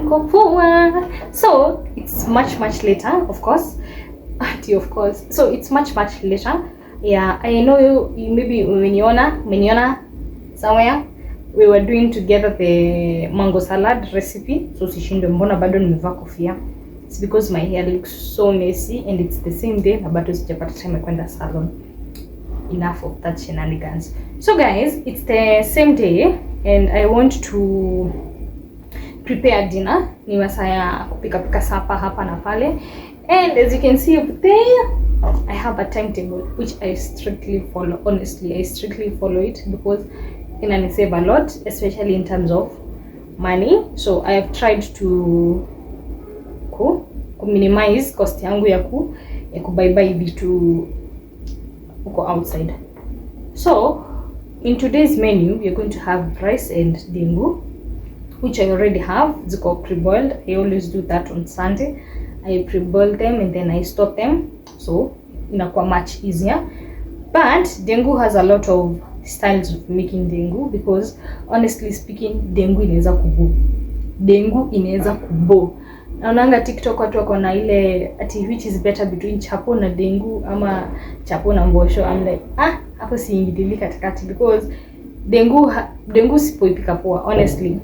niko poa. So it's much later, of course. Of course. So it's much later. Yeah, I know you maybe umeniona somewhere. We were doing together the mango salad recipe. So sishindwe mbona bado nimevaa kofia. It's because my hair looks so messy and it's the same day na bado sijapata time ya kwenda salon. Enough of that shenanigans. So guys, it's the same day and I want to prepare dinner. Ni masaa ya kupika sapa hapa na pale. And as you can see up there, I have a timetable which I strictly follow. Honestly, I strictly follow it because it can save a lot, especially in terms of money. So I have tried to minimize cost yangu ya kubuy vitu uko outside. So in today's menu, we are going to have rice and ndengu, which I already have. Ziko pre-boiled. I always do that on Sunday. I pre-boil them and then I store them, so inakuwa much easier. But ndengu has a lot of styles of making ndengu because honestly speaking, ndengu inaweza kubo. Naonanga TikTok watu wako na ile ati which is better between chapo na ndengu ama chapo na mbosho. I'm like, hapo siingilili katikati because ndengu sipoipika poa, honestly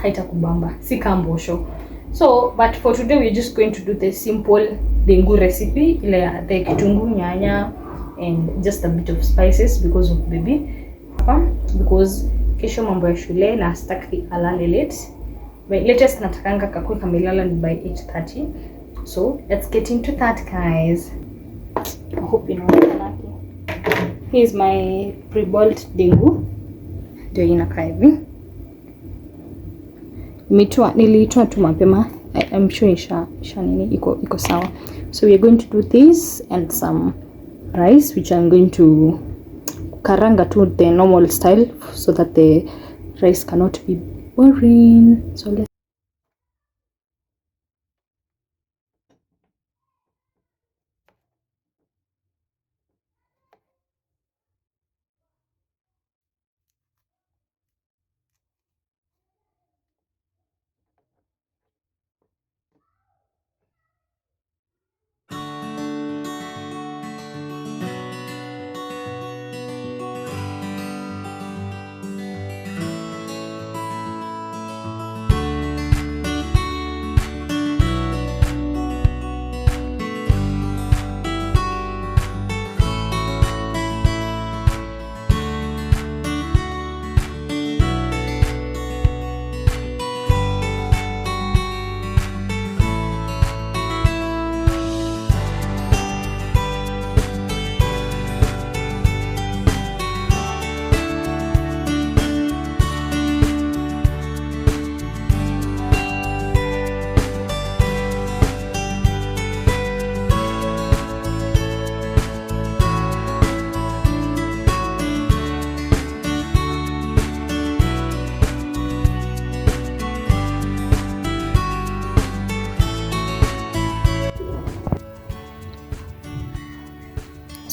haitakubamba, si kama mbosho. So, but for today we're just going to do the simple ndengu recipe, ile the kitunguu, nyanya and just a bit of spices because of baby. Because kesho mambo ya shule na sitaki alale late. But latest natakanga kakue kamelala ni by 8:30. So, let's get into that, guys. I hope you know that. Here's my pre-boiled ndengu. Ndio inakaa hivi. Niliitoa tu mapema. I'm sure isha nini iko sawa. So we are going to do this and some rice which I'm going to karanga to the normal style so that the rice cannot be boring. So let's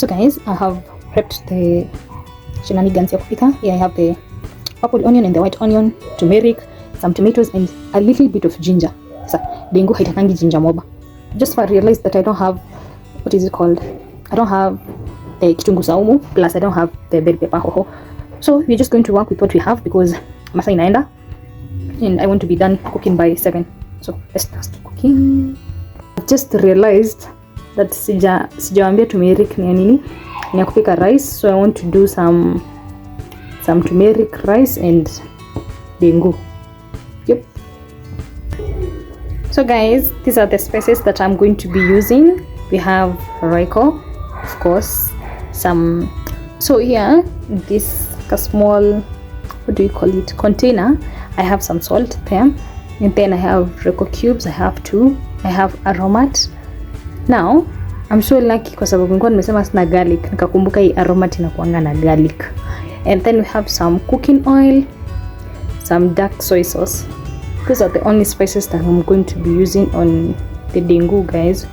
So guys, I have prepped the shenanigans ya kupika. Here I have the purple onion and the white onion, turmeric, some tomatoes and a little bit of ginger. So, ndengu haitakangi ginger moba. Just I realized that I don't have, what is it called? I don't have the kitunguu saumu, plus I don't have the bell pepper hoho. So we're just going to work with what we have because masaa inaenda and I want to be done cooking by 7. So let's start cooking. I just realized that sijawaambia turmeric ni nini, ni ya kupika rice. So I want to do some turmeric rice and ndengu. Yep. So guys, these are the spices that I'm going to be using. We have roiko, of course, some. So here, this small, what do you call it, container, I have some salt there, and then I have roiko cubes. I have 2. I have aromat. Now I'm so lucky kwa sababu nilikuwa nimesema sina garlic, nikakumbuka hii aromat inakuanga na garlic. And then we have some cooking oil, some dark soy sauce. Those are the only spices that I'm going to be using on the ndengu, guys.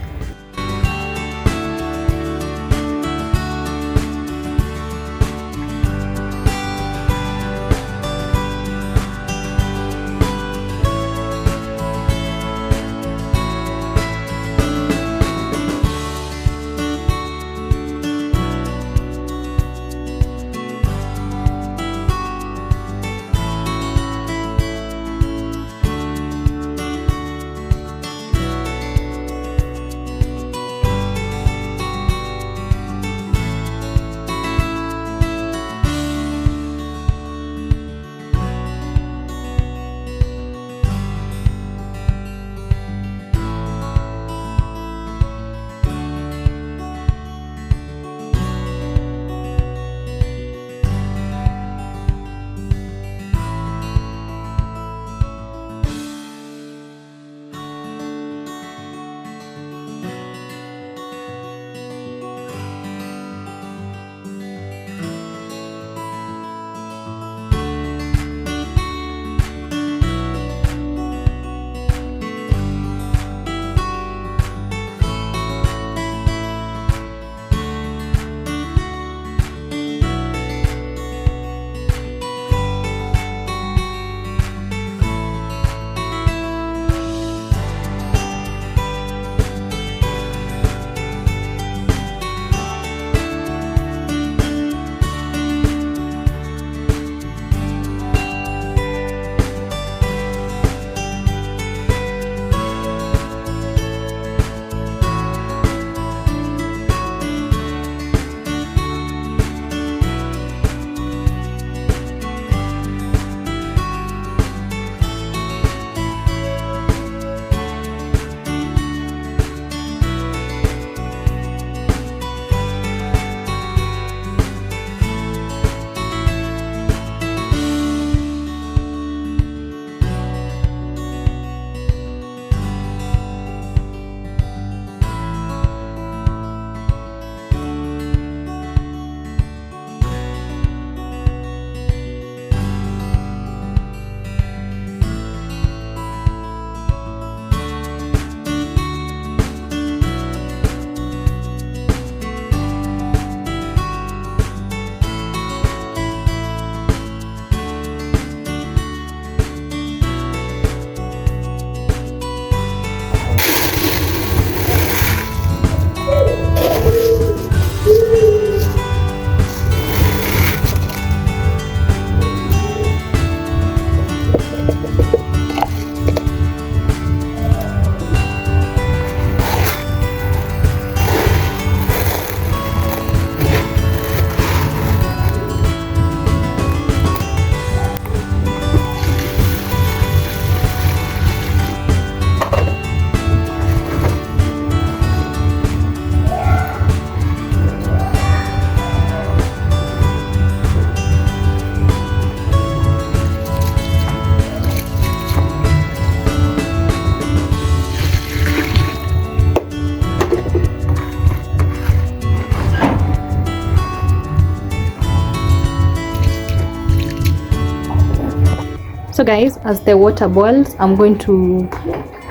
So guys, as the water boils, I'm going to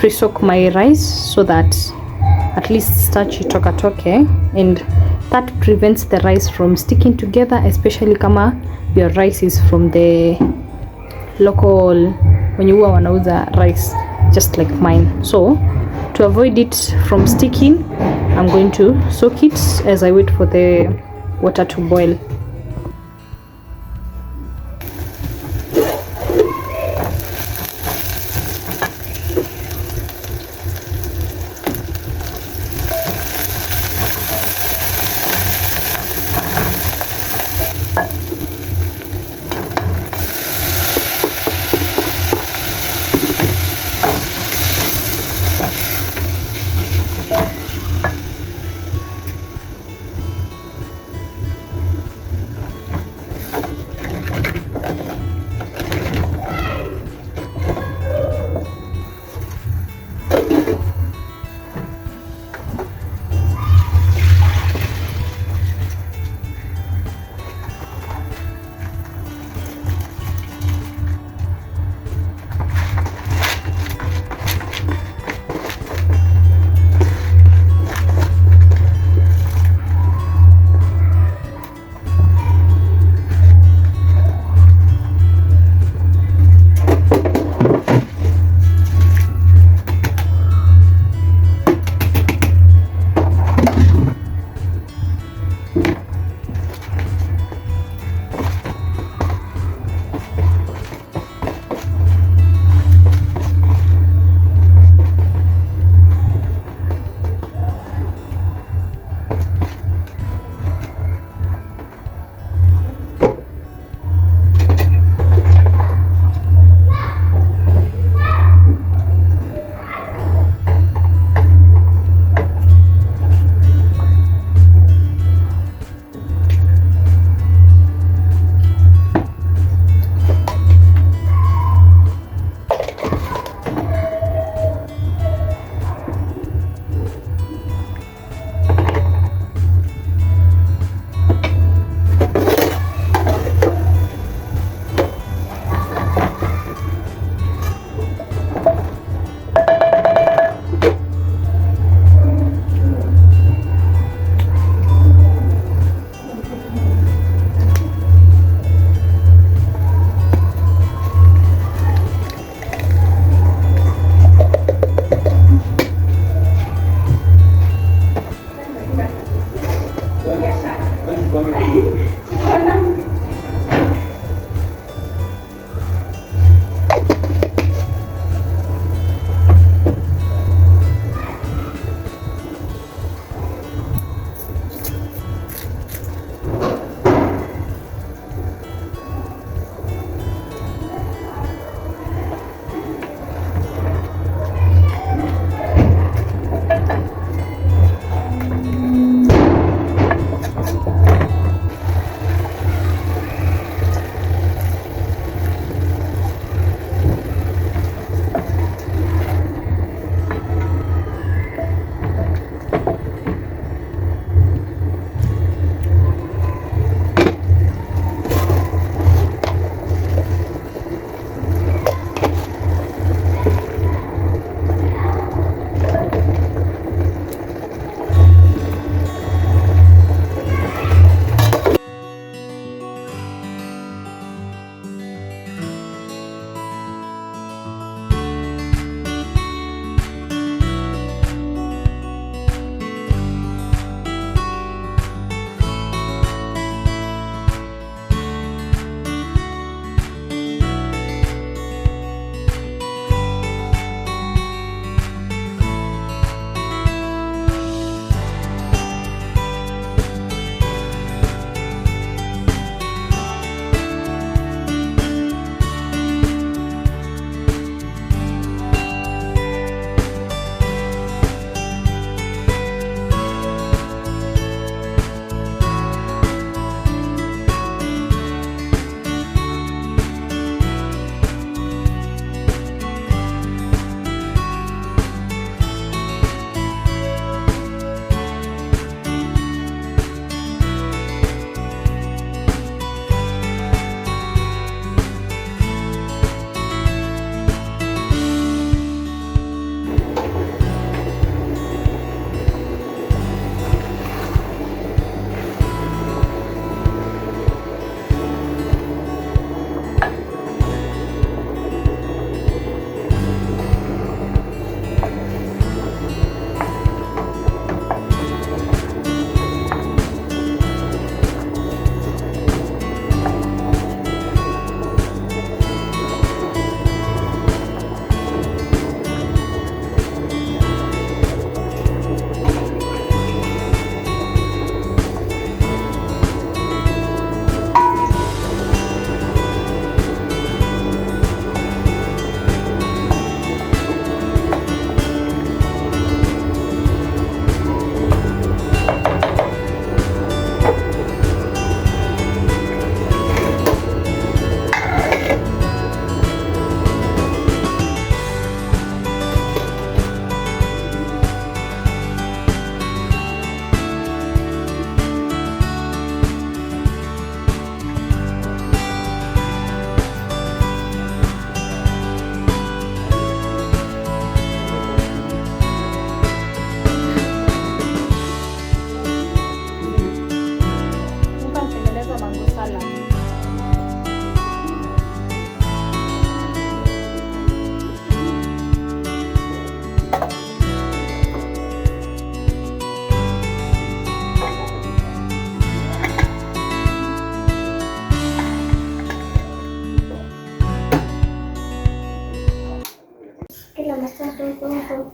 pre-soak my rice so that at least starch toke, and that prevents the rice from sticking together, especially kama your rice is from the local, when you wanauza rice just like mine. So to avoid it from sticking, I'm going to soak it as I wait for the water to boil.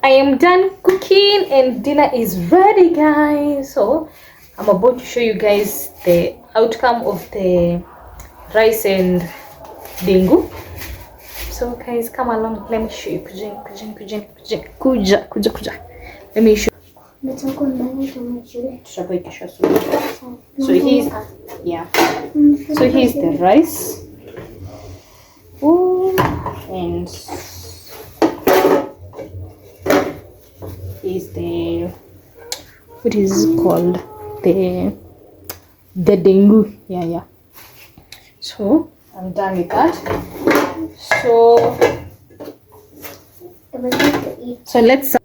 I am done cooking and dinner is ready, guys. So I'm about to show you guys the outcome of the rice and dengu. So guys, come along, let me show you. Kuja. Let me show you. So here's so here's the rice. Oh, and here's the, what is it called, the dengu. Yeah. So I'm done with that. So let's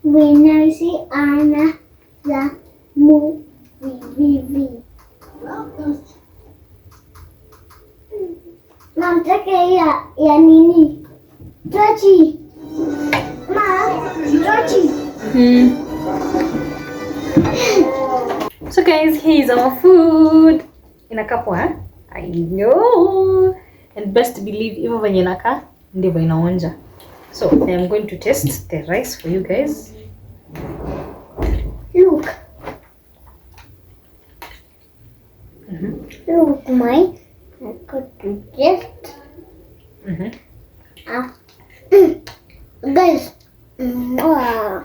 when I see Anna the movie. Nataka ya nini? Tochi. Tochi. So guys, here's our food. Inakaa poa, I know. And best believe hivyo venye inakaa ndivyo inaonja. So I am going to test the rice for you guys. Look. Look, I got to just. Guys. Wow.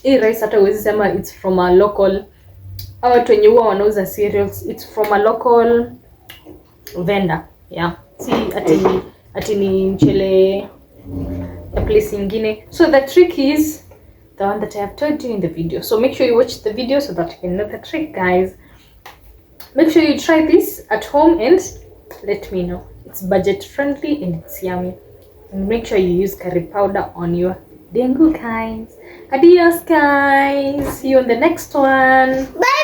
Hii rice hata huwezi sema it's from a local, au watu wenye huwa wanauza cereals, it's from a local vendor. Yeah, si ati ni mchele a place ingine. So the trick is the one that I have told you in the video. So make sure you watch the video so that you can know the trick, guys. Make sure you try this at home and let me know. It's budget friendly and it's yummy. And make sure you use curry powder on your dengu, guys. Adios, guys. See you on the next one. Bye.